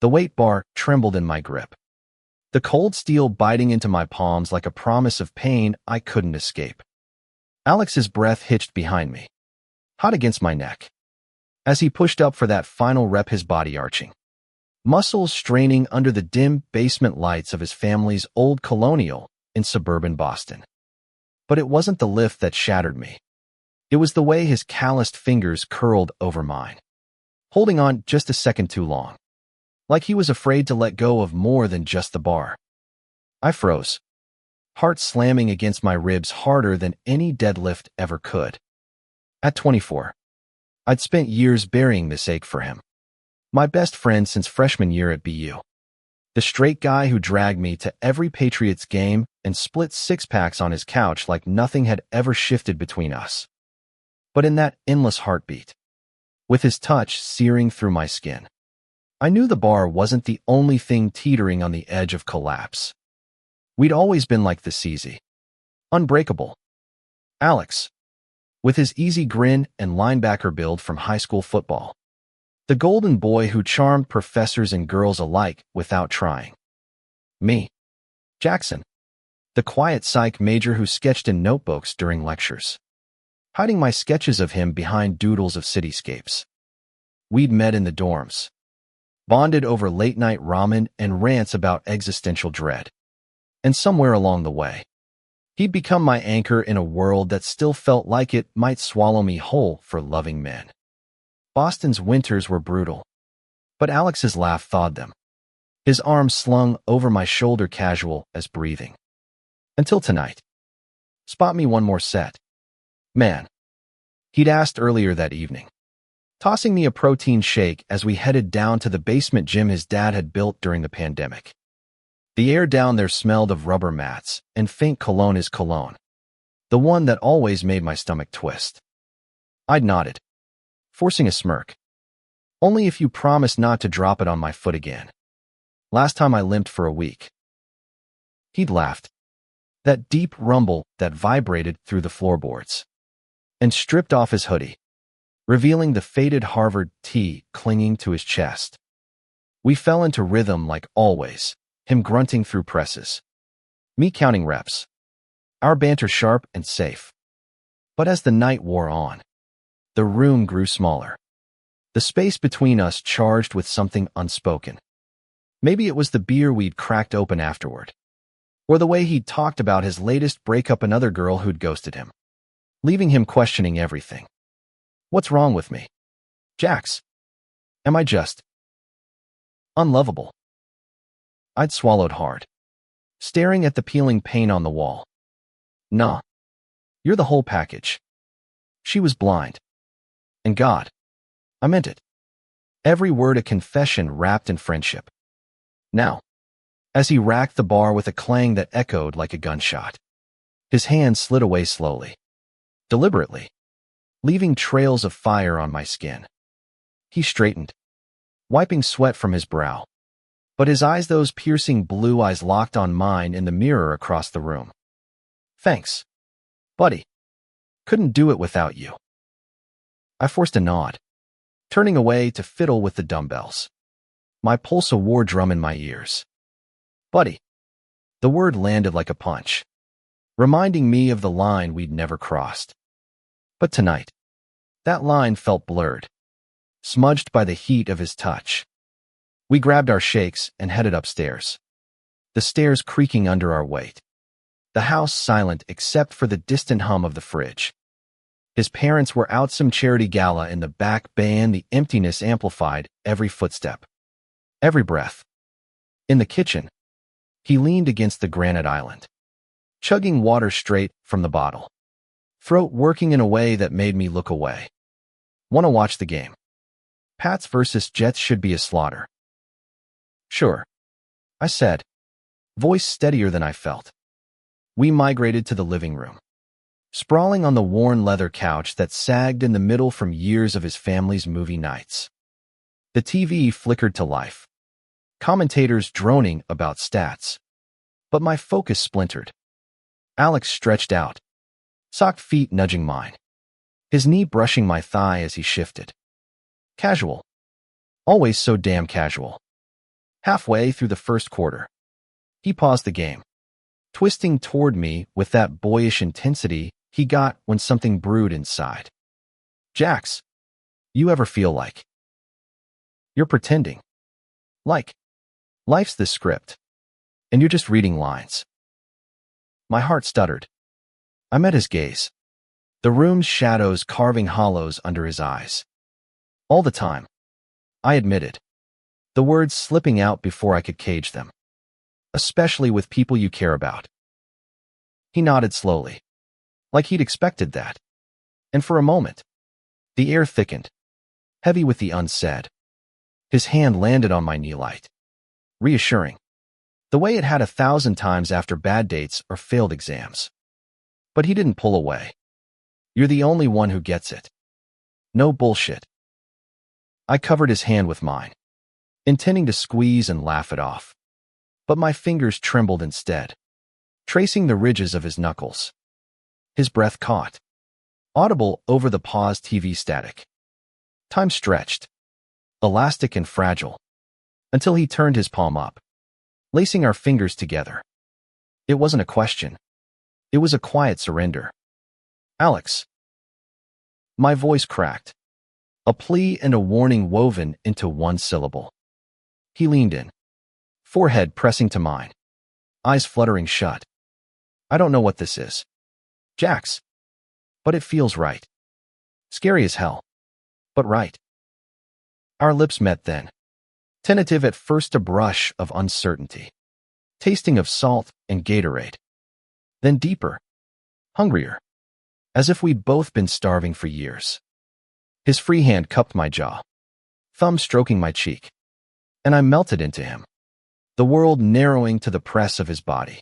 The weight bar trembled in my grip, the cold steel biting into my palms like a promise of pain I couldn't escape. Alex's breath hitched behind me, hot against my neck. As he pushed up for that final rep, his body arching, muscles straining under the dim basement lights of his family's old colonial in suburban Boston. But it wasn't the lift that shattered me. It was the way his calloused fingers curled over mine, holding on just a second too long, like he was afraid to let go of more than just the bar. I froze, heart slamming against my ribs harder than any deadlift ever could. At 24, I'd spent years burying this ache for him. My best friend since freshman year at BU. The straight guy who dragged me to every Patriots game and split six-packs on his couch like nothing had ever shifted between us. But in that endless heartbeat, with his touch searing through my skin, I knew the bar wasn't the only thing teetering on the edge of collapse. We'd always been like this, easy, unbreakable. Alex, with his easy grin and linebacker build from high school football. The golden boy who charmed professors and girls alike without trying. Me, Jackson, the quiet psych major who sketched in notebooks during lectures, hiding my sketches of him behind doodles of cityscapes. We'd met in the dorms, bonded over late-night ramen and rants about existential dread. And somewhere along the way, he'd become my anchor in a world that still felt like it might swallow me whole for loving men. Boston's winters were brutal, but Alex's laugh thawed them, his arms slung over my shoulder casual as breathing. Until tonight. Spot me one more set. Man, he'd asked earlier that evening, tossing me a protein shake as we headed down to the basement gym his dad had built during the pandemic. The air down there smelled of rubber mats and faint cologne, his cologne, the one that always made my stomach twist. I'd nodded, forcing a smirk. Only if you promise not to drop it on my foot again. Last time I limped for a week. He'd laughed, that deep rumble that vibrated through the floorboards, and stripped off his hoodie, revealing the faded Harvard tee clinging to his chest. We fell into rhythm like always, him grunting through presses, me counting reps, our banter sharp and safe. But as the night wore on, the room grew smaller, the space between us charged with something unspoken. Maybe it was the beer we'd cracked open afterward, or the way he'd talked about his latest breakup, another girl who'd ghosted him, leaving him questioning everything. What's wrong with me, Jax? Am I just unlovable? I'd swallowed hard, staring at the peeling paint on the wall. Nah, you're the whole package. She was blind. And God, I meant it. Every word a confession wrapped in friendship. Now, as he racked the bar with a clang that echoed like a gunshot, his hand slid away slowly, deliberately, leaving trails of fire on my skin. He straightened, wiping sweat from his brow, but his eyes, those piercing blue eyes, locked on mine in the mirror across the room. Thanks, buddy. Couldn't do it without you. I forced a nod, turning away to fiddle with the dumbbells, my pulse a war drum in my ears. Buddy. The word landed like a punch, reminding me of the line we'd never crossed. But tonight, that line felt blurred, smudged by the heat of his touch. We grabbed our shakes and headed upstairs, the stairs creaking under our weight, the house silent except for the distant hum of the fridge. His parents were out, some charity gala in the back bay, and the emptiness amplified every footstep, every breath. In the kitchen, he leaned against the granite island, chugging water straight from the bottle, throat working in a way that made me look away. Want to watch the game? Pats versus Jets should be a slaughter. Sure, I said, voice steadier than I felt. We migrated to the living room, sprawling on the worn leather couch that sagged in the middle from years of his family's movie nights. The TV flickered to life, commentators droning about stats. But my focus splintered. Alex stretched out, socked feet nudging mine, his knee brushing my thigh as he shifted. Casual. Always so damn casual. Halfway through the first quarter, he paused the game, twisting toward me with that boyish intensity he got when something brewed inside. Jax, you ever feel like you're pretending? Like life's the script, and you're just reading lines. My heart stuttered. I met his gaze, the room's shadows carving hollows under his eyes. All the time, I admitted, the words slipping out before I could cage them. Especially with people you care about. He nodded slowly, like he'd expected that. And for a moment, the air thickened, heavy with the unsaid. His hand landed on my knee light, reassuring, the way it had 1,000 times after bad dates or failed exams. But he didn't pull away. You're the only one who gets it. No bullshit. I covered his hand with mine, intending to squeeze and laugh it off. But my fingers trembled instead, tracing the ridges of his knuckles. His breath caught, audible over the paused TV static. Time stretched, elastic and fragile, until he turned his palm up, lacing our fingers together. It wasn't a question. It was a quiet surrender. Alex. My voice cracked, a plea and a warning woven into one syllable. He leaned in, forehead pressing to mine, eyes fluttering shut. I don't know what this is, Jax, but it feels right. Scary as hell, but right. Our lips met then, tentative at first, a brush of uncertainty, tasting of salt and Gatorade. Then deeper, hungrier, as if we'd both been starving for years. His free hand cupped my jaw, thumb stroking my cheek, and I melted into him, the world narrowing to the press of his body,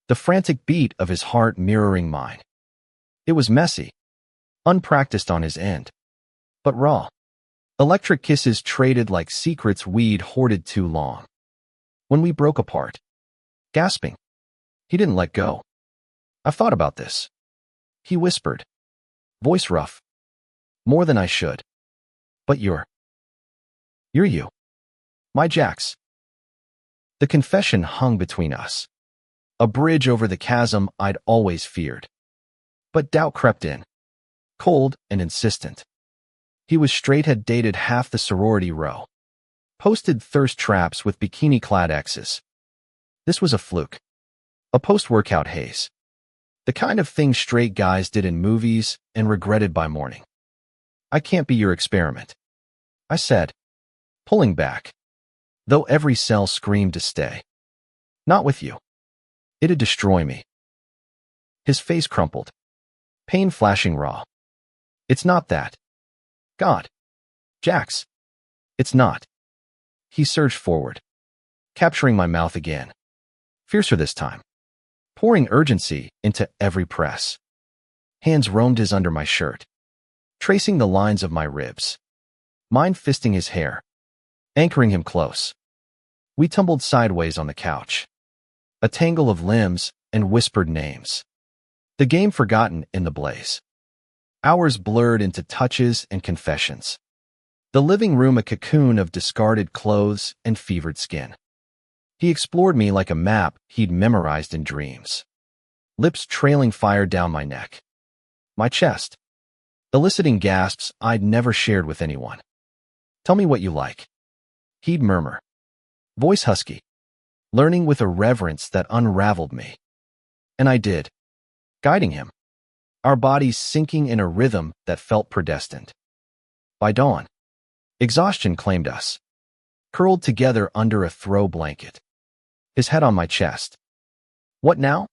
the frantic beat of his heart mirroring mine. It was messy, unpracticed on his end, but raw. Electric kisses traded like secrets we'd hoarded too long. When we broke apart, gasping, he didn't let go. I've thought about this, he whispered, voice rough. More than I should. But you're you. My Jax. The confession hung between us, a bridge over the chasm I'd always feared. But doubt crept in, cold and insistent. He was straight, had dated half the sorority row, posted thirst traps with bikini-clad exes. This was a fluke, a post-workout haze, the kind of thing straight guys did in movies and regretted by morning. I can't be your experiment, I said, pulling back, though every cell screamed to stay. Not with you. It'd destroy me. His face crumpled, pain flashing raw. It's not that. God. Jax. It's not. He surged forward, capturing my mouth again, fiercer this time, pouring urgency into every press. Hands roamed his under my shirt, tracing the lines of my ribs, mine fisting his hair, anchoring him close. We tumbled sideways on the couch, a tangle of limbs and whispered names. The game forgotten in the blaze. Hours blurred into touches and confessions. The living room a cocoon of discarded clothes and fevered skin. He explored me like a map he'd memorized in dreams. Lips trailing fire down my neck, my chest, eliciting gasps I'd never shared with anyone. Tell me what you like, he'd murmur, voice husky, learning with a reverence that unraveled me. And I did, guiding him, our bodies sinking in a rhythm that felt predestined. By dawn, exhaustion claimed us, curled together under a throw blanket, his head on my chest. What now?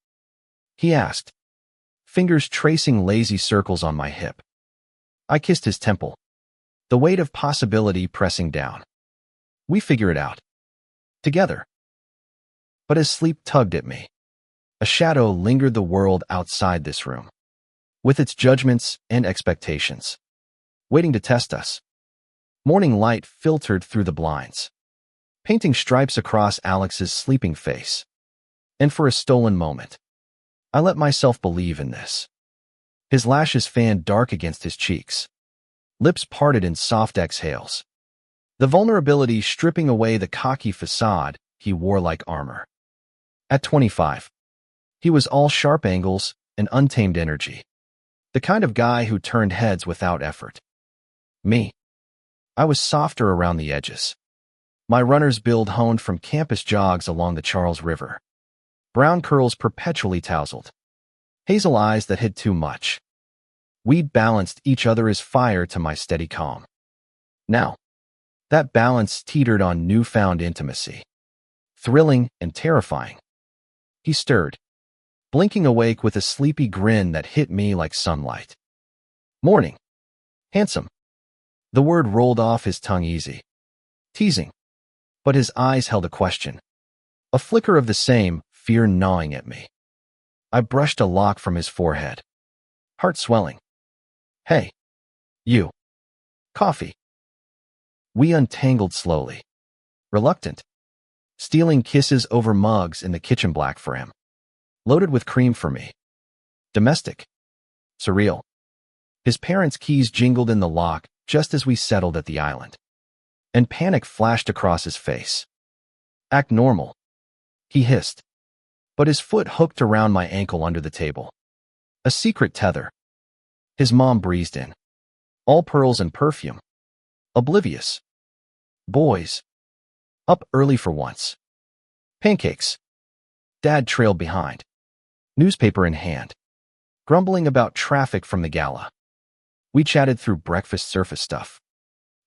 He asked, fingers tracing lazy circles on my hip. I kissed his temple, the weight of possibility pressing down. We figure it out. Together. But as sleep tugged at me, a shadow lingered the world outside this room, with its judgments and expectations, waiting to test us. Morning light filtered through the blinds, painting stripes across Alex's sleeping face. And for a stolen moment, I let myself believe in this. His lashes fanned dark against his cheeks, lips parted in soft exhales. the vulnerability stripping away the cocky facade he wore like armor. At 25, he was all sharp angles and untamed energy. The kind of guy who turned heads without effort. Me. I was softer around the edges. My runner's build honed from campus jogs along the Charles River. Brown curls perpetually tousled. Hazel eyes that hid too much. We balanced each other as fire to my steady calm. Now, that balance teetered on newfound intimacy. Thrilling and terrifying. He stirred, blinking awake with a sleepy grin that hit me like sunlight. Morning. Handsome. The word rolled off his tongue easy. Teasing. But his eyes held a question. A flicker of the same fear gnawing at me. I brushed a lock from his forehead. Heart swelling. Hey. You. Coffee. We untangled slowly. Reluctant. Stealing kisses over mugs in the kitchen black for him. Loaded with cream for me. Domestic. Surreal. His parents' keys jingled in the lock just as we settled at the island. And panic flashed across his face. Act normal. He hissed. But his foot hooked around my ankle under the table. A secret tether. His mom breezed in. All pearls and perfume. Oblivious. Boys. Up early for once. Pancakes. Dad trailed behind. Newspaper in hand. Grumbling about traffic from the gala. We chatted through breakfast surface stuff.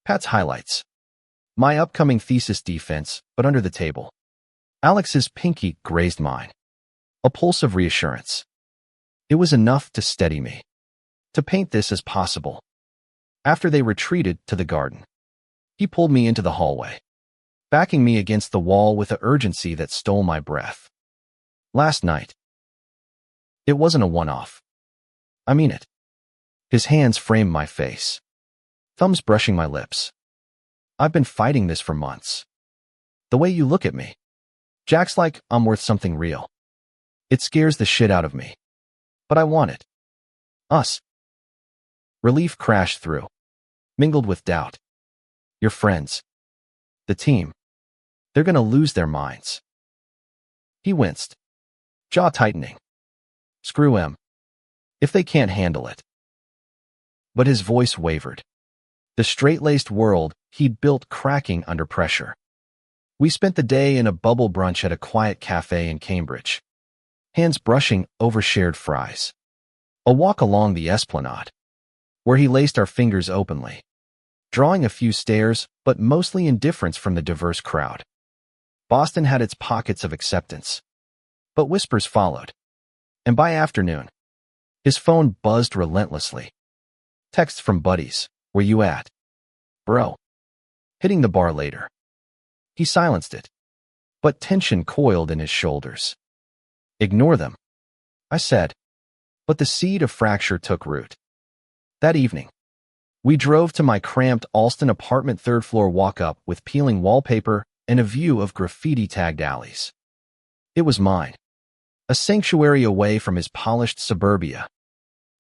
Pat's highlights. My upcoming thesis defense, but under the table. Alex's pinky grazed mine. A pulse of reassurance. It was enough to steady me. To paint this as possible. After they retreated to the garden, he pulled me into the hallway, backing me against the wall with an urgency that stole my breath. Last night. It wasn't a one-off. I mean it. His hands framed my face. Thumbs brushing my lips. I've been fighting this for months. The way you look at me. Jack's like I'm worth something real. It scares the shit out of me. But I want it. Us. Relief crashed through. Mingled with doubt. Your friends. The team. They're gonna lose their minds. He winced. Jaw tightening. Screw him. If they can't handle it. But his voice wavered. The straight-laced world he'd built cracking under pressure. We spent the day in a bubble brunch at a quiet cafe in Cambridge. Hands brushing over shared fries. A walk along the Esplanade, where he laced our fingers openly, drawing a few stares, but mostly indifference from the diverse crowd. Boston had its pockets of acceptance, but whispers followed. And by afternoon, his phone buzzed relentlessly. Texts from buddies. Where you at? Bro. Hitting the bar later. He silenced it, but tension coiled in his shoulders. Ignore them, I said, but the seed of fracture took root. That evening, we drove to my cramped Alston apartment third-floor walk-up with peeling wallpaper and a view of graffiti-tagged alleys. It was mine, a sanctuary away from his polished suburbia.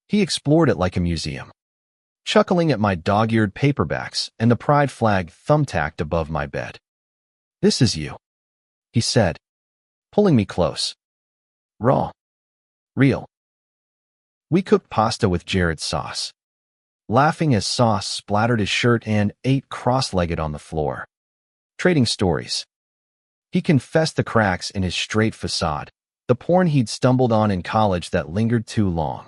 He explored it like a museum, chuckling at my dog-eared paperbacks and the pride flag thumbtacked above my bed. This is you, he said, pulling me close. Raw. Real. We cooked pasta with Jared's sauce, laughing as sauce splattered his shirt and ate cross-legged on the floor. Trading stories. He confessed the cracks in his straight facade, the porn he'd stumbled on in college that lingered too long,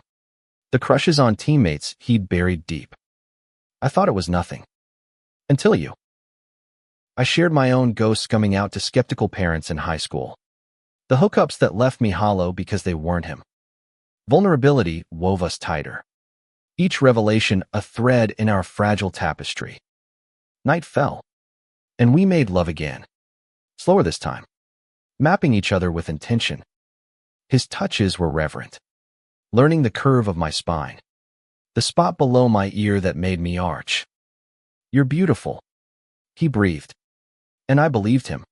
the crushes on teammates he'd buried deep. I thought it was nothing. Until you. I shared my own ghosts coming out to skeptical parents in high school. The hookups that left me hollow because they weren't him. Vulnerability wove us tighter. Each revelation a thread in our fragile tapestry. Night fell, and we made love again. Slower this time, mapping each other with intention. His touches were reverent, learning the curve of my spine, the spot below my ear that made me arch. You're beautiful, he breathed, and I believed him,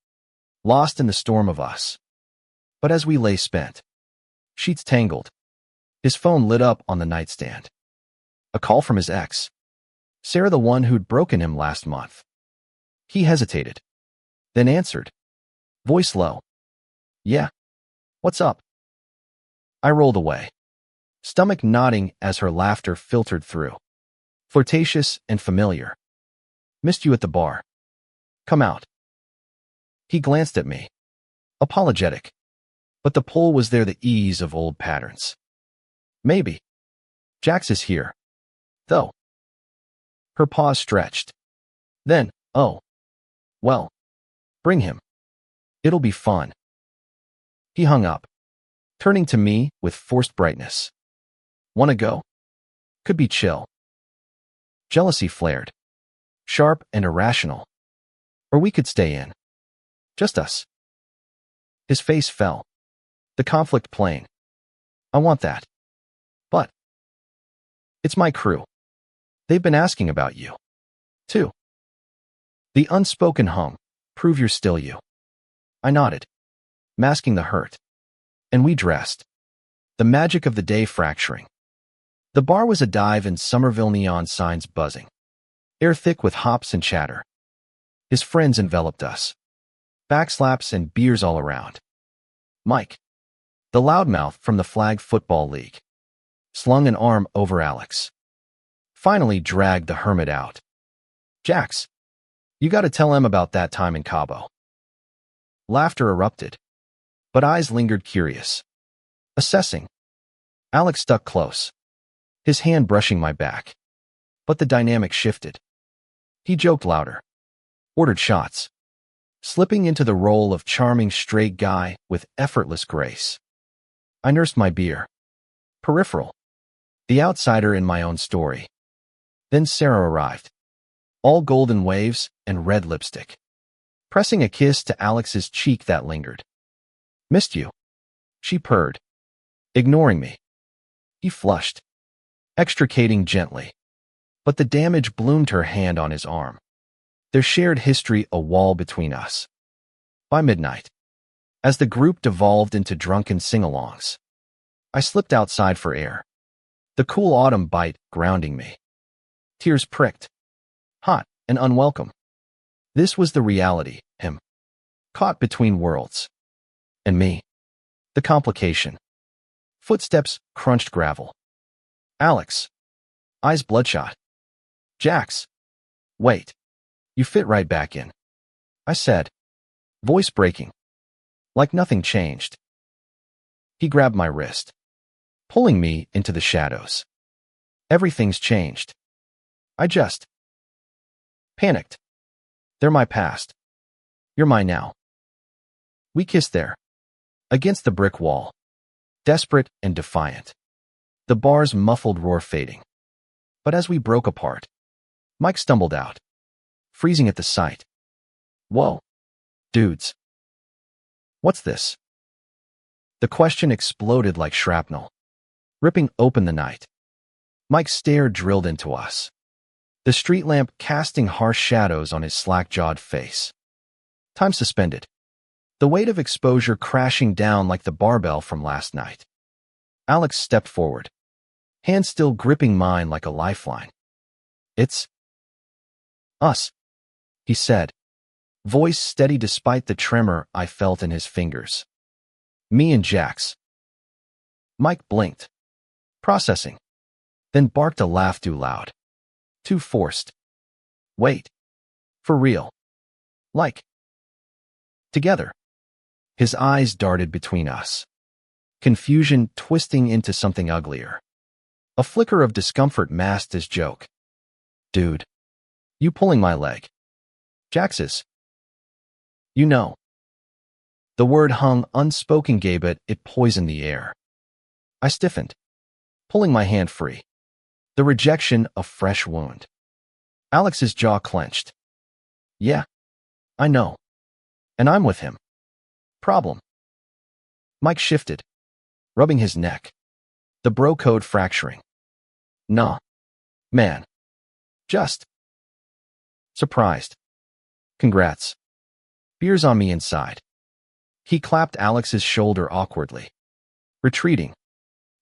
lost in the storm of us. But as we lay spent, sheets tangled, his phone lit up on the nightstand. A call from his ex, Sarah, the one who'd broken him last month. He hesitated, then answered, voice low. Yeah. What's up? I rolled away, stomach nodding as her laughter filtered through. Flirtatious and familiar. Missed you at the bar. Come out. He glanced at me, apologetic, but the pull was there, the ease of old patterns. Maybe. Jax is here, though. Her paws stretched. Then, oh. Well. Bring him. It'll be fun. He hung up, turning to me with forced brightness. Wanna go? Could be chill. Jealousy flared, sharp and irrational. Or we could stay in. Just us. His face fell, the conflict plain. I want that. But it's my crew. They've been asking about you, too. The unspoken hum, prove you're still you. I nodded, masking the hurt. And we dressed. The magic of the day fracturing. The bar was a dive in Somerville, neon signs buzzing. Air thick with hops and chatter. His friends enveloped us. Backslaps and beers all around. Mike, the loudmouth from the flag football league, slung an arm over Alex. Finally dragged the hermit out. Jax, you gotta tell him about that time in Cabo. Laughter erupted, but eyes lingered curious. Assessing. Alex stuck close, his hand brushing my back. But the dynamic shifted. He joked louder, ordered shots, slipping into the role of charming straight guy with effortless grace. I nursed my beer. Peripheral. The outsider in my own story. Then Sarah arrived. All golden waves and red lipstick. Pressing a kiss to Alex's cheek that lingered. Missed you. She purred, ignoring me. He flushed, extricating gently. But the damage bloomed her hand on his arm. Their shared history a wall between us. By midnight, as the group devolved into drunken sing-alongs, I slipped outside for air. The cool autumn bite grounding me. Tears pricked. Hot and unwelcome. This was the reality, him. Caught between worlds. And me. The complication. Footsteps crunched gravel. Alex. Eyes bloodshot. Jax. Wait. You fit right back in. I said. Voice breaking. Like nothing changed. He grabbed my wrist, pulling me into the shadows. Everything's changed. I just panicked. They're my past. You're mine now. We kissed there, against the brick wall, desperate and defiant. The bar's muffled roar fading. But as we broke apart, Mike stumbled out, freezing at the sight. Whoa, dudes. What's this? The question exploded like shrapnel, ripping open the night. Mike's stare drilled into us, the street lamp casting harsh shadows on his slack-jawed face. Time suspended, the weight of exposure crashing down like the barbell from last night. Alex stepped forward, hand still gripping mine like a lifeline. It's us, he said, voice steady despite the tremor I felt in his fingers. Me and Jax. Mike blinked, processing, then barked a laugh too loud, too forced. Wait. For real. Like. Together. His eyes darted between us, confusion twisting into something uglier. A flicker of discomfort masked his joke. Dude. You pulling my leg. Jax's. You know. The word hung unspoken, gay, but it poisoned the air. I stiffened, pulling my hand free. The rejection a fresh wound. Alex's jaw clenched. Yeah. I know. And I'm with him. Problem. Mike shifted, rubbing his neck. The bro code fracturing. Nah. Man. Just. Surprised. Congrats. Beers on me inside. He clapped Alex's shoulder awkwardly, retreating,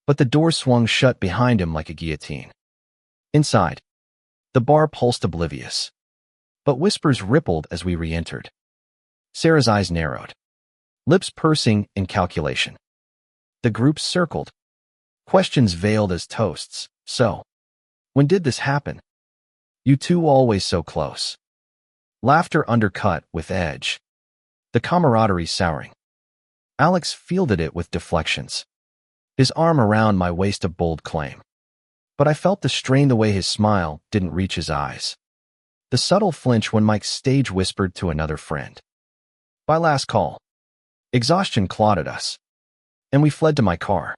but the door swung shut behind him like a guillotine. Inside, the bar pulsed oblivious. but whispers rippled as we re-entered. Sarah's eyes narrowed, lips pursing in calculation. The group circled, questions veiled as toasts. So, when did this happen? You two always so close. Laughter undercut with edge. The camaraderie souring. Alex fielded it with deflections, his arm around my waist a bold claim. But I felt the strain the way his smile didn't reach his eyes. The subtle flinch when Mike stage whispered to another friend. By last call. Exhaustion clawed at us, and we fled to my car.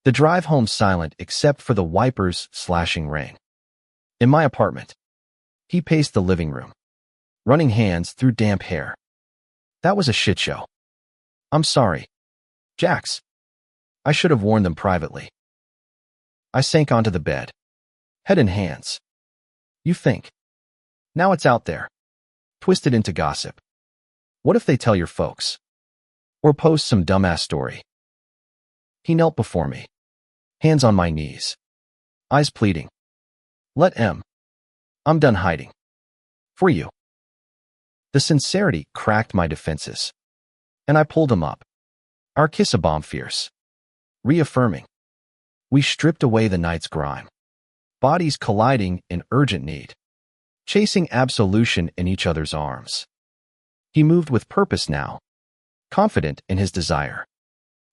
The drive home silent except for the wipers slashing rain. In my apartment, he paced the living room, running hands through damp hair. That was a shit show. I'm sorry, Jax. I should have warned them privately. I sank onto the bed, head in hands. You think. Now it's out there, twisted into gossip. What if they tell your folks? Or post some dumbass story? He knelt before me, hands on my knees, eyes pleading. Let M. I'm done hiding. For you. The sincerity cracked my defenses, and I pulled him up, our kiss a bomb fierce, reaffirming. We stripped away the night's grime, bodies colliding in urgent need, chasing absolution in each other's arms. He moved with purpose now, confident in his desire,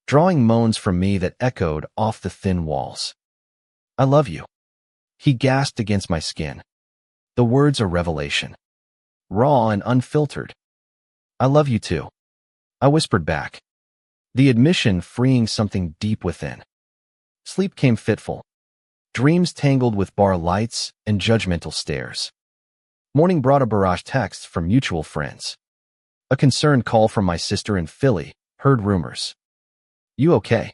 drawing moans from me that echoed off the thin walls. I love you. He gasped against my skin, the words a revelation, raw and unfiltered. I love you too, I whispered back, the admission freeing something deep within. Sleep came fitful, dreams tangled with bar lights and judgmental stares. Morning brought a barrage text from mutual friends. A concerned call from my sister in Philly, heard rumors. You okay?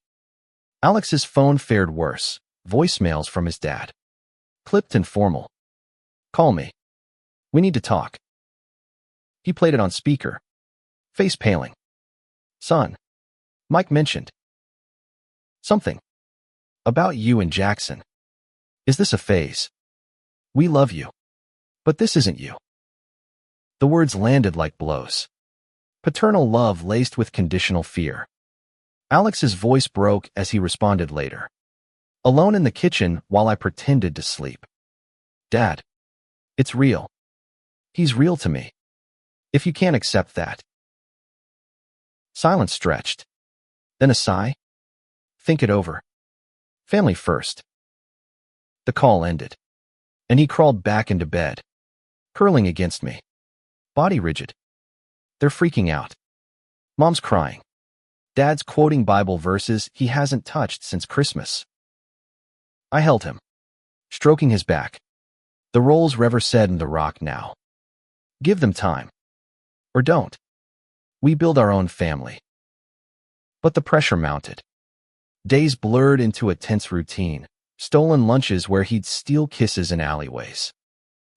Alex's phone fared worse, voicemails from his dad. Clipped and formal. Call me. We need to talk. He played it on speaker, face paling. Son, Mike mentioned something about you and Jackson. Is this a phase? We love you, but this isn't you. The words landed like blows. Paternal love laced with conditional fear. Alex's voice broke as he responded later, alone in the kitchen while I pretended to sleep. Dad, it's real. He's real to me. If you can't accept that. Silence stretched. Then a sigh. Think it over. Family first. The call ended, and he crawled back into bed, curling against me, body rigid. They're freaking out. Mom's crying. Dad's quoting Bible verses he hasn't touched since Christmas. I held him, stroking his back. The roles Rever said in The Rock now. Give them time. Or don't. We build our own family. But the pressure mounted. Days blurred into a tense routine, stolen lunches where he'd steal kisses in alleyways.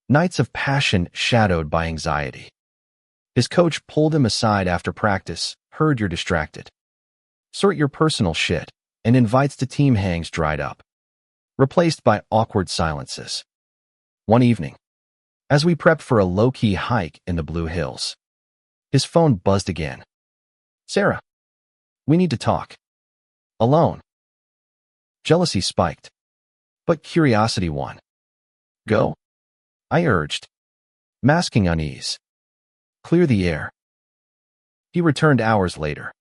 Nights of passion shadowed by anxiety. His coach pulled him aside after practice, heard you're distracted. Sort your personal shit, and invites to team hangs dried up, replaced by awkward silences. One evening, as we prepped for a low-key hike in the Blue Hills, his phone buzzed again. Sarah, we need to talk. Alone. Jealousy spiked, but curiosity won. Go, I urged, masking unease. Clear the air. He returned hours later,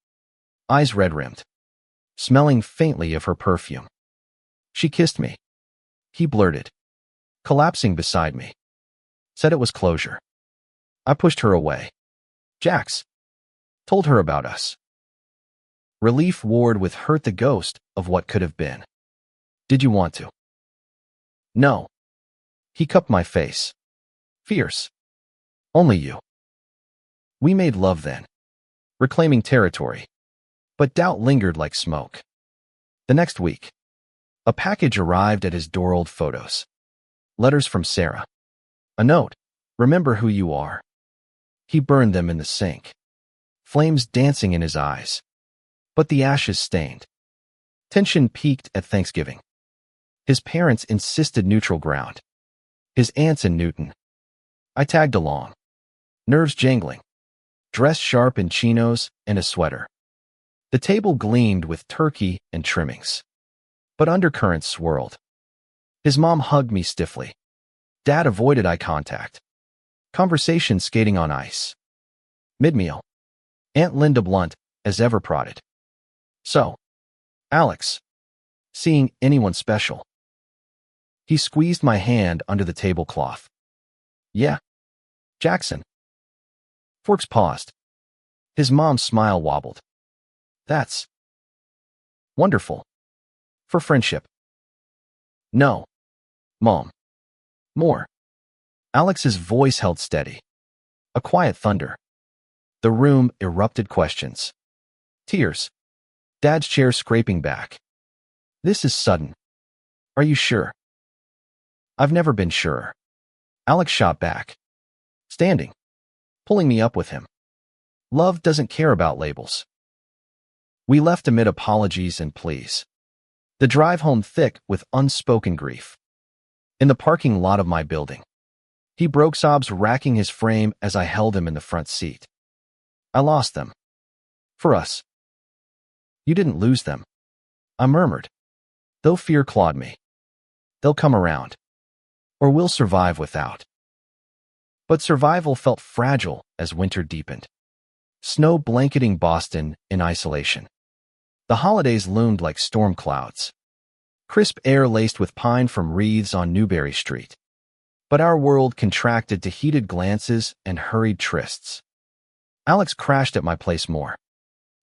eyes red-rimmed, smelling faintly of her perfume. She kissed me. He blurted, collapsing beside me. Said it was closure. I pushed her away. Jax. Told her about us. Relief warred with hurt the ghost of what could have been. Did you want to? No. He cupped my face. Fierce. Only you. We made love then, reclaiming territory. But doubt lingered like smoke. The next week, a package arrived at his door. Old photos. Letters from Sarah. A note. Remember who you are. He burned them in the sink. Flames dancing in his eyes. But the ashes stained. Tension peaked at Thanksgiving. His parents insisted neutral ground. His aunts in Newton. I tagged along, nerves jangling, dressed sharp in chinos and a sweater. The table gleamed with turkey and trimmings, but undercurrents swirled. His mom hugged me stiffly. Dad avoided eye contact. Conversation skating on ice. Mid-meal. Aunt Linda blunt, as ever prodded. So, Alex, seeing anyone special? He squeezed my hand under the tablecloth. Yeah. Jackson. Forks paused. His mom's smile wobbled. That's wonderful. For friendship. No. Mom. More. Alex's voice held steady. A quiet thunder. The room erupted questions. Tears. Dad's chair scraping back. This is sudden. Are you sure? I've never been surer. Alex shot back. Standing. Pulling me up with him. Love doesn't care about labels. We left amid apologies and pleas. The drive home thick with unspoken grief. In the parking lot of my building. He broke sobs racking his frame as I held him in the front seat. I lost them. For us. You didn't lose them. I murmured. Though fear clawed me. They'll come around. Or we'll survive without. But survival felt fragile as winter deepened. Snow blanketing Boston in isolation. The holidays loomed like storm clouds. Crisp air laced with pine from wreaths on Newberry Street. But our world contracted to heated glances and hurried trysts. Alex crashed at my place more.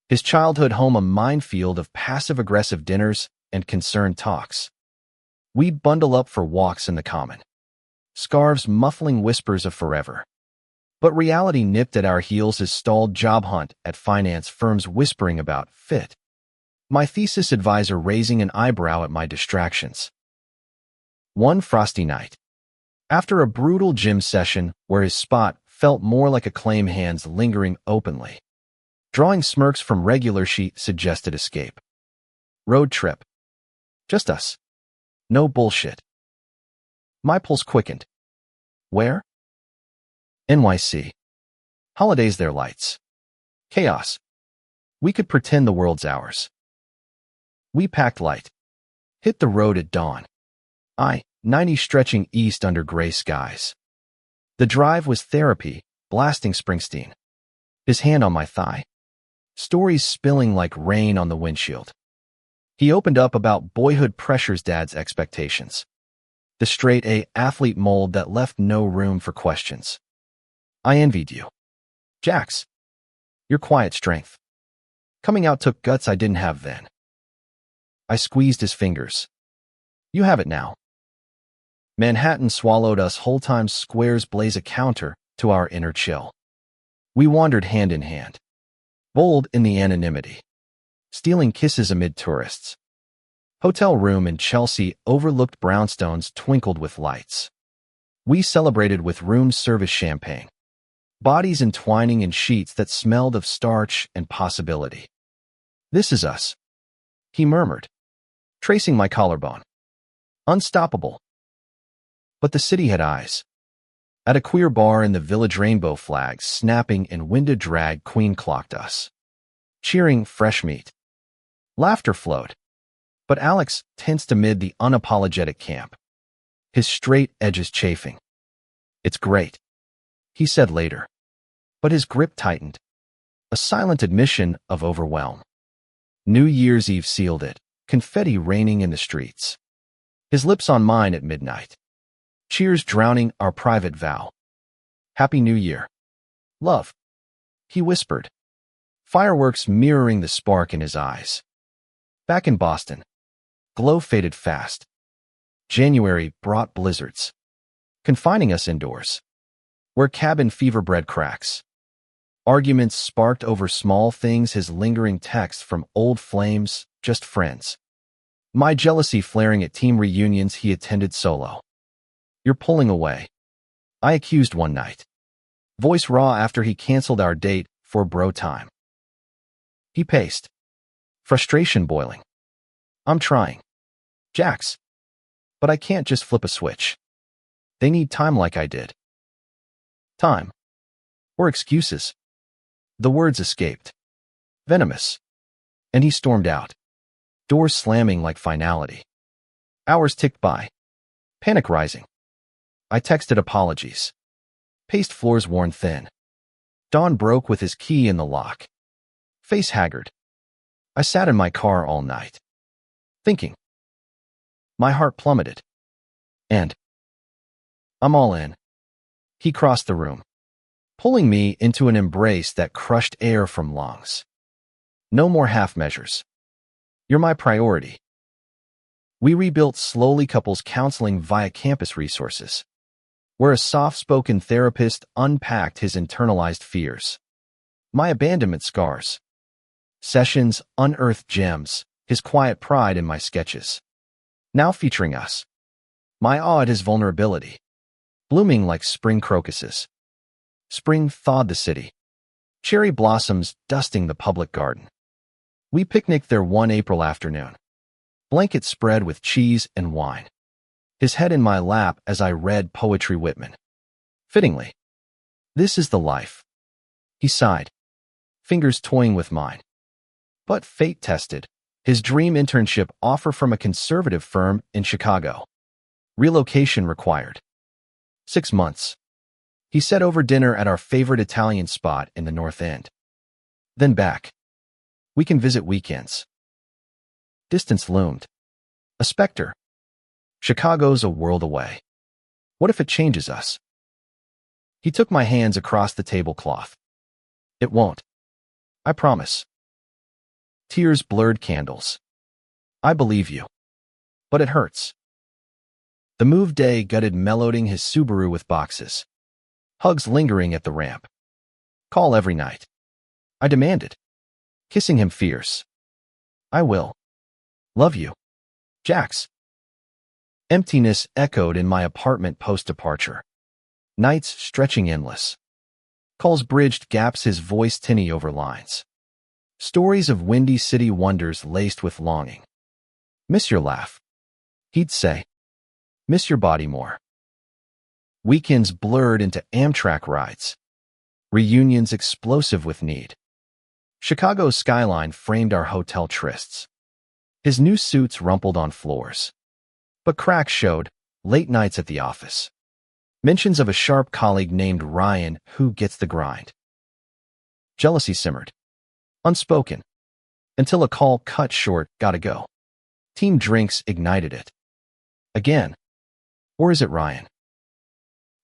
His childhood home a minefield of passive-aggressive dinners and concerned talks. We'd bundle up for walks in the common. Scarves muffling whispers of forever. But reality nipped at our heels as stalled job hunt at finance firms whispering about fit. My thesis advisor raising an eyebrow at my distractions. One frosty night. After a brutal gym session where his spot felt more like a claim hands lingering openly. Drawing smirks from regular sheet suggested escape. Road trip. Just us. No bullshit. My pulse quickened. Where? NYC. Holidays their lights. Chaos. We could pretend the world's ours. We packed light. Hit the road at dawn. 90 stretching east under gray skies. The drive was therapy, blasting Springsteen. His hand on my thigh. Stories spilling like rain on the windshield. He opened up about boyhood pressures dad's expectations. The straight A athlete mold that left no room for questions. I envied you. Jax. Your quiet strength. Coming out took guts I didn't have then. I squeezed his fingers. You have it now. Manhattan swallowed us whole time squares blaze a counter to our inner chill. We wandered hand in hand. Bold in the anonymity. Stealing kisses amid tourists. Hotel room in Chelsea overlooked brownstones twinkled with lights. We celebrated with room service champagne. Bodies entwining in sheets that smelled of starch and possibility. This is us. He murmured. Tracing my collarbone. Unstoppable. But the city had eyes. At a queer bar in the village rainbow flags snapping and winded drag queen clocked us. Cheering fresh meat. Laughter flowed. But Alex tensed amid the unapologetic camp. His straight edges chafing. It's great, he said later. But his grip tightened. A silent admission of overwhelm. New Year's Eve sealed it, confetti raining in the streets. His lips on mine at midnight. Cheers drowning our private vow. Happy New Year. Love, he whispered. Fireworks mirroring the spark in his eyes. Back in Boston. Glow faded fast. January brought blizzards. Confining us indoors. Where cabin fever bred cracks. Arguments sparked over small things, his lingering text from old flames, just friends. My jealousy flaring at team reunions he attended solo. You're pulling away. I accused one night. Voice raw after he canceled our date for bro time. He paced. Frustration boiling. I'm trying. Jax. But I can't just flip a switch. They need time like I did. time, or excuses. The words escaped. Venomous. And he stormed out, doors slamming like finality. Hours ticked by, panic rising. I texted apologies. Paced floors worn thin. Dawn broke with his key in the lock. Face haggard. I sat in my car all night, thinking. My heart plummeted. And I'm all in. He crossed the room, pulling me into an embrace that crushed air from lungs. No more half measures. You're my priority. We rebuilt slowly couples counseling via campus resources, where a soft-spoken therapist unpacked his internalized fears. My abandonment scars. Sessions unearthed gems, his quiet pride in my sketches. Now featuring us. My awe at his vulnerability, blooming like spring crocuses. Spring thawed the city. Cherry blossoms dusting the public garden. We picnicked there one April afternoon. Blanket spread with cheese and wine. His head in my lap as I read Poetry Whitman. Fittingly. This is the life. He sighed, fingers toying with mine. But fate tested. His dream internship offer from a conservative firm in Chicago. Relocation required. 6 months. He said over dinner at our favorite Italian spot in the North End. Then back. We can visit weekends. Distance loomed. A specter. Chicago's a world away. What if it changes us? He took my hands across the tablecloth. It won't. I promise. Tears blurred candles. I believe you. But it hurts. The move day gutted meloding his Subaru with boxes. Hugs lingering at the ramp. Call every night. I demanded. Kissing him fierce. I will. Love you. Jax. Emptiness echoed in my apartment post-departure. Nights stretching endless. Calls bridged gaps, his voice tinny over lines. Stories of windy city wonders laced with longing. Miss your laugh. He'd say. Miss your body more. Weekends blurred into Amtrak rides. Reunions explosive with need. Chicago's skyline framed our hotel trysts. His new suits rumpled on floors. But cracks showed, late nights at the office. Mentions of a sharp colleague named Ryan who gets the grind. Jealousy simmered. Unspoken. Until a call cut short, gotta go. Team drinks ignited it. Again. Or is it Ryan?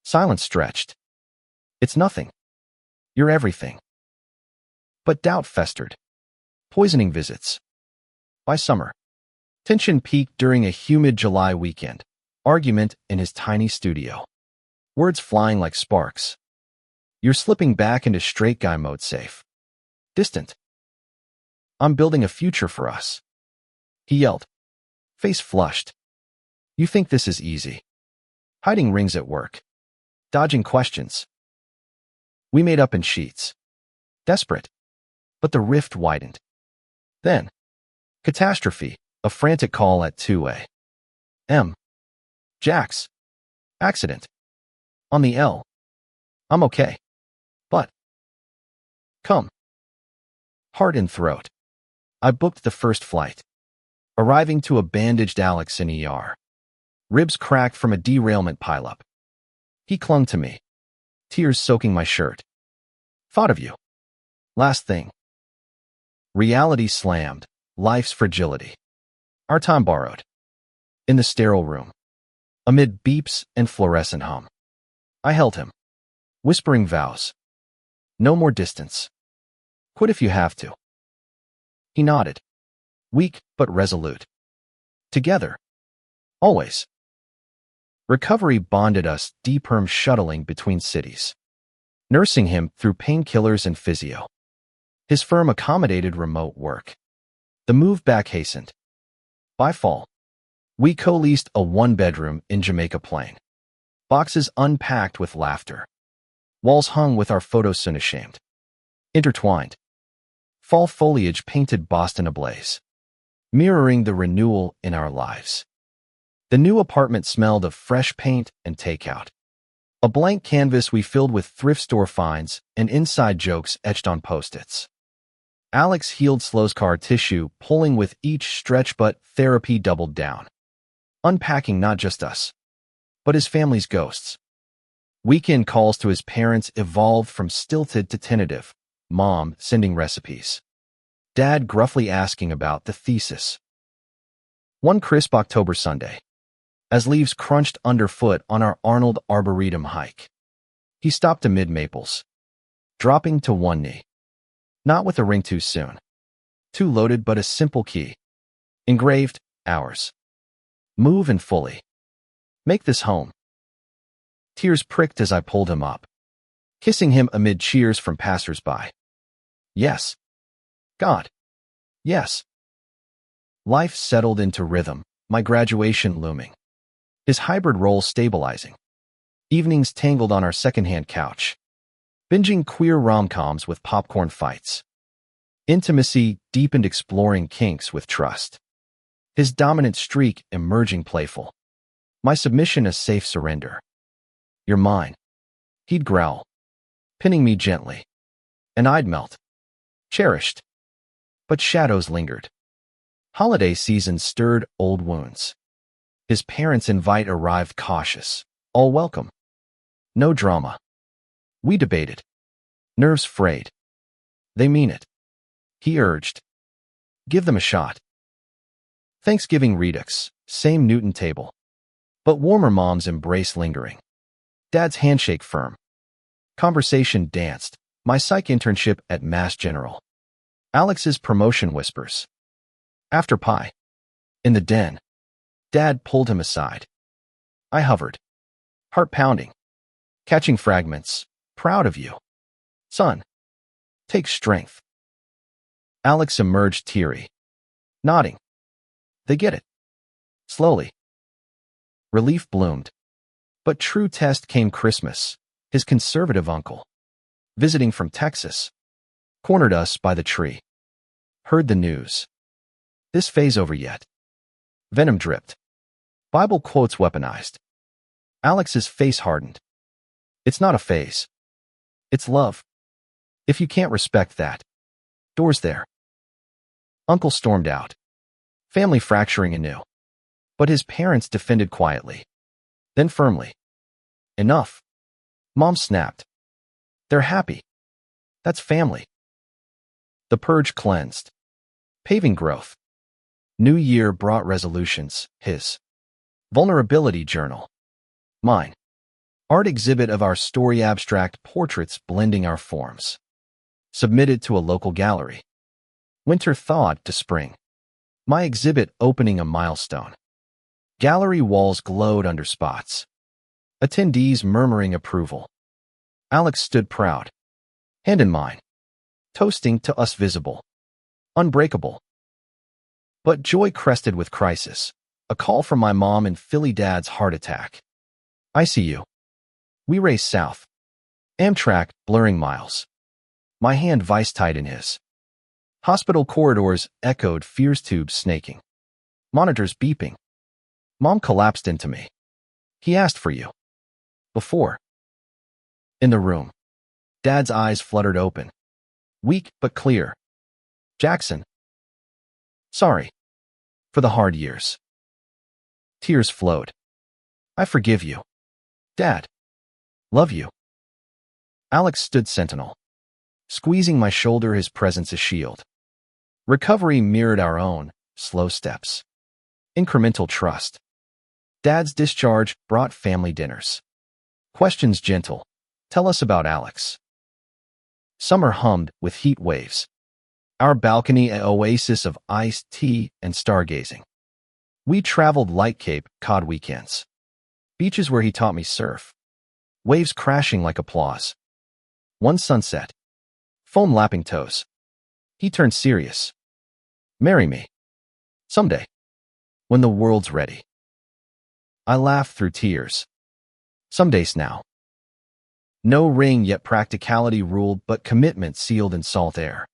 Silence stretched. It's nothing. You're everything. But doubt festered. Poisoning visits. By summer. Tension peaked during a humid July weekend. Argument in his tiny studio. Words flying like sparks. You're slipping back into straight guy mode safe. Distant. I'm building a future for us. He yelled. Face flushed. You think this is easy. Hiding rings at work. Dodging questions. We made up in sheets. Desperate. But the rift widened. Then. Catastrophe. A frantic call at 2 a.m. Jax. Accident. On the L. I'm okay. But. Come. Heart in throat. I booked the first flight. Arriving to a bandaged Alex in ER. Ribs cracked from a derailment pileup. He clung to me. Tears soaking my shirt. Thought of you. Last thing. Reality slammed. Life's fragility. Our time borrowed. In the sterile room. Amid beeps and fluorescent hum. I held him. Whispering vows. No more distance. Quit if you have to. He nodded. Weak but resolute. Together. Always. Recovery bonded us, D-perm shuttling between cities. Nursing him through painkillers and physio. His firm accommodated remote work. The move back hastened. By fall, we co-leased a one-bedroom in Jamaica Plain. Boxes unpacked with laughter. Walls hung with our photos unashamed. Intertwined. Fall foliage painted Boston ablaze, mirroring the renewal in our lives. The new apartment smelled of fresh paint and takeout. A blank canvas we filled with thrift store finds and inside jokes etched on Post-its. Alex healed scar tissue, pulling with each stretch, but therapy doubled down. Unpacking not just us, but his family's ghosts. Weekend calls to his parents evolved from stilted to tentative. Mom sending recipes. Dad gruffly asking about the thesis. One crisp October Sunday, as leaves crunched underfoot on our Arnold Arboretum hike, he stopped amid maples, dropping to one knee. Not with a ring too soon. Too loaded, but a simple key. Engraved, ours. Move and fully. Make this home. Tears pricked as I pulled him up, kissing him amid cheers from passers-by. Yes. God. Yes. Life settled into rhythm, my graduation looming. His hybrid role stabilizing. Evenings tangled on our secondhand couch, binging queer rom-coms with popcorn fights. Intimacy deepened, exploring kinks with trust. His dominant streak emerging playful. My submission a safe surrender. You're mine. He'd growl, pinning me gently. And I'd melt. Cherished. But shadows lingered. Holiday season stirred old wounds. His parents' invite arrived cautious. All welcome. No drama. We debated. Nerves frayed. They mean it. He urged. Give them a shot. Thanksgiving redux, same Newton table. But warmer mom's embrace lingering. Dad's handshake firm. Conversation danced. My psych internship at Mass General. Alex's promotion whispers. After pie. In the den. Dad pulled him aside. I hovered. Heart pounding. Catching fragments. Proud of you. Son. Take strength. Alex emerged teary. Nodding. They get it. Slowly. Relief bloomed. But true test came Christmas. His conservative uncle, visiting from Texas, cornered us by the tree. Heard the news. This phase over yet. Venom dripped. Bible quotes weaponized. Alex's face hardened. It's not a phase. It's love. If you can't respect that, door's there. Uncle stormed out. Family fracturing anew. But his parents defended quietly. Then firmly. Enough. Mom snapped. They're happy. That's family. The purge cleansed. Paving growth. New year brought resolutions. His vulnerability journal. Mine. Art exhibit of our story, abstract portraits blending our forms. Submitted to a local gallery. Winter thawed to spring. My exhibit opening a milestone. Gallery walls glowed under spots. Attendees murmuring approval. Alex stood proud. Hand in mine. Toasting to us visible. Unbreakable. But joy crested with crisis. A call from my mom and Philly dad's heart attack. ICU. We race south. Amtrak blurring miles. My hand vice-tight in his. Hospital corridors echoed, fears tubes snaking. Monitors beeping. Mom collapsed into me. He asked for you. Before. In the room. Dad's eyes fluttered open. Weak but clear. Jackson. Sorry. For the hard years. Tears flowed. I forgive you. Dad. Love you. Alex stood sentinel. Squeezing my shoulder, his presence a shield. Recovery mirrored our own, slow steps. Incremental trust. Dad's discharge brought family dinners. Questions gentle. Tell us about Alex. Summer hummed with heat waves. Our balcony an oasis of iced tea and stargazing. We traveled light Cape Cod weekends. Beaches where he taught me surf. Waves crashing like applause. One sunset. Foam lapping toes. He turned serious. Marry me. Someday. When the world's ready. I laughed through tears. Some days now. No ring, yet practicality ruled, but commitment sealed in salt air.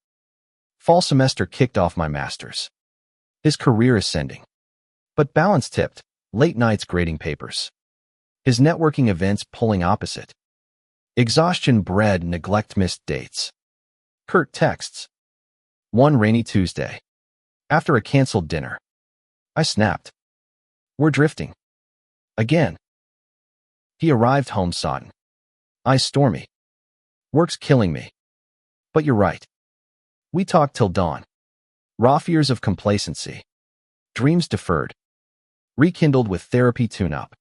Fall semester kicked off my master's. His career ascending. But balance tipped, late nights grading papers. His networking events pulling opposite. Exhaustion bred neglect missed dates. Curt texts. One rainy Tuesday. After a canceled dinner. I snapped. We're drifting. Again. He arrived home sodden. Eyes stormy. Work's killing me. But you're right. We talked till dawn. Raw fears of complacency. Dreams deferred. Rekindled with therapy tune-up.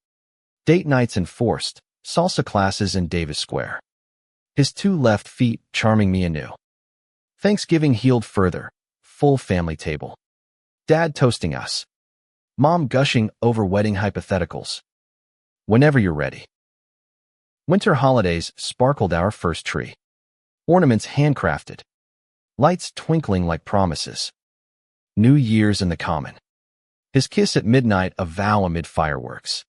Date nights enforced. Salsa classes in Davis Square. His two left feet charming me anew. Thanksgiving healed further. Full family table. Dad toasting us. Mom gushing over wedding hypotheticals. Whenever you're ready. Winter holidays sparkled our first tree. Ornaments handcrafted. Lights twinkling like promises. New Year's in the common. His kiss at midnight a vow amid fireworks.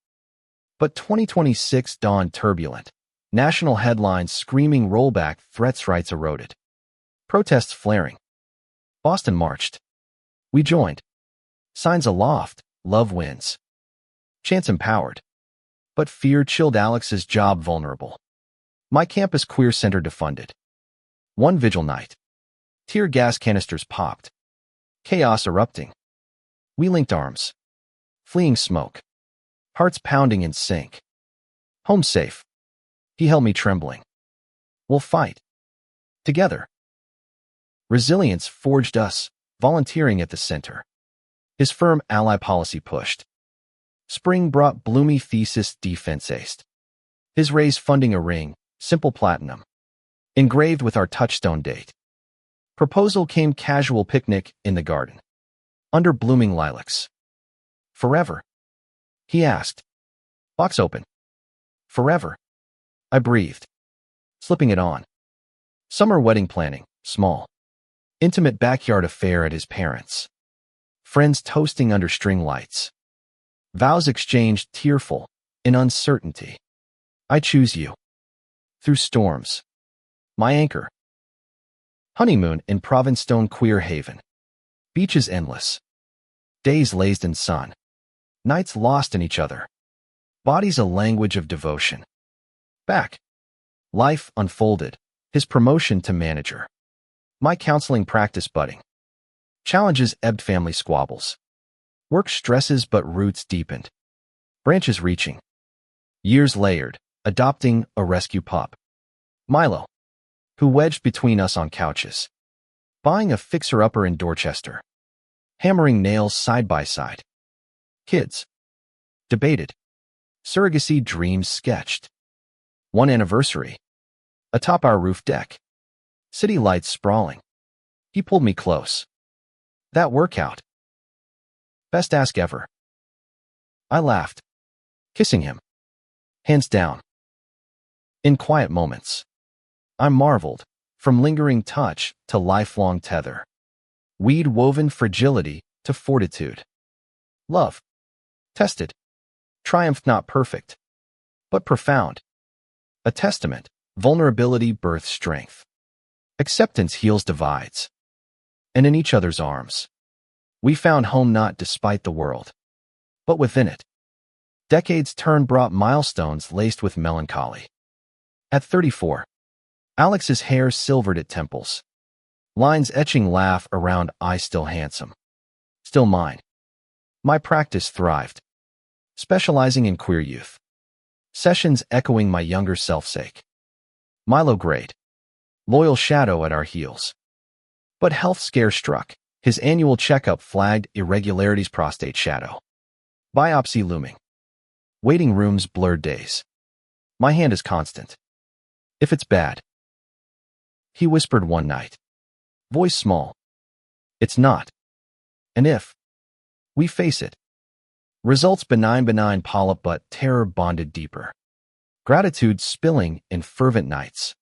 But 2026 dawned turbulent. National headlines screaming rollback, threats rights eroded. Protests flaring. Boston marched. We joined. Signs aloft, love wins. Chance empowered. But fear chilled Alex's job vulnerable. My campus queer center defunded. One vigil night. Tear gas canisters popped. Chaos erupting. We linked arms. Fleeing smoke. Hearts pounding in sync. Home safe. He held me trembling. We'll fight. Together. Resilience forged us, volunteering at the center. His firm ally policy pushed. Spring brought bloomy thesis defense aced. His raise funding a ring, simple platinum. Engraved with our touchstone date. Proposal came casual picnic in the garden. Under blooming lilacs. Forever? He asked. Box open. Forever. I breathed. Slipping it on. Summer wedding planning, small. Intimate backyard affair at his parents'. Friends toasting under string lights. Vows exchanged tearful, in uncertainty. I choose you. Through storms. My anchor. Honeymoon in Provincetown queer haven. Beaches endless. Days lazed in sun. Nights lost in each other. Bodies a language of devotion. Back. Life unfolded. His promotion to manager. My counseling practice budding. Challenges ebbed family squabbles. Work stresses but roots deepened. Branches reaching. Years layered, adopting a rescue pup. Milo, who wedged between us on couches. Buying a fixer-upper in Dorchester. Hammering nails side by side. Kids. Debated. Surrogacy dreams sketched. One anniversary. Atop our roof deck. City lights sprawling. He pulled me close. That workout. Best ask ever. I laughed. Kissing him. Hands down. In quiet moments. I marveled, from lingering touch to lifelong tether. Weed-woven fragility to fortitude. Love. Tested. Triumph not perfect. But profound. A testament. Vulnerability births strength. Acceptance heals divides. And in each other's arms. We found home not despite the world, but within it. Decades turn brought milestones laced with melancholy. At 34, Alex's hair silvered at temples. Lines etching laugh around I still handsome. Still mine. My practice thrived. Specializing in queer youth. Sessions echoing my younger self-sake. Milo grade. Loyal shadow at our heels. But health scare struck. His annual checkup flagged irregularities prostate shadow. Biopsy looming. Waiting rooms blurred days. My hand is constant. If it's bad. He whispered one night. Voice small. It's not. And if. We face it. Results benign polyp but terror bonded deeper. Gratitude spilling in fervent nights.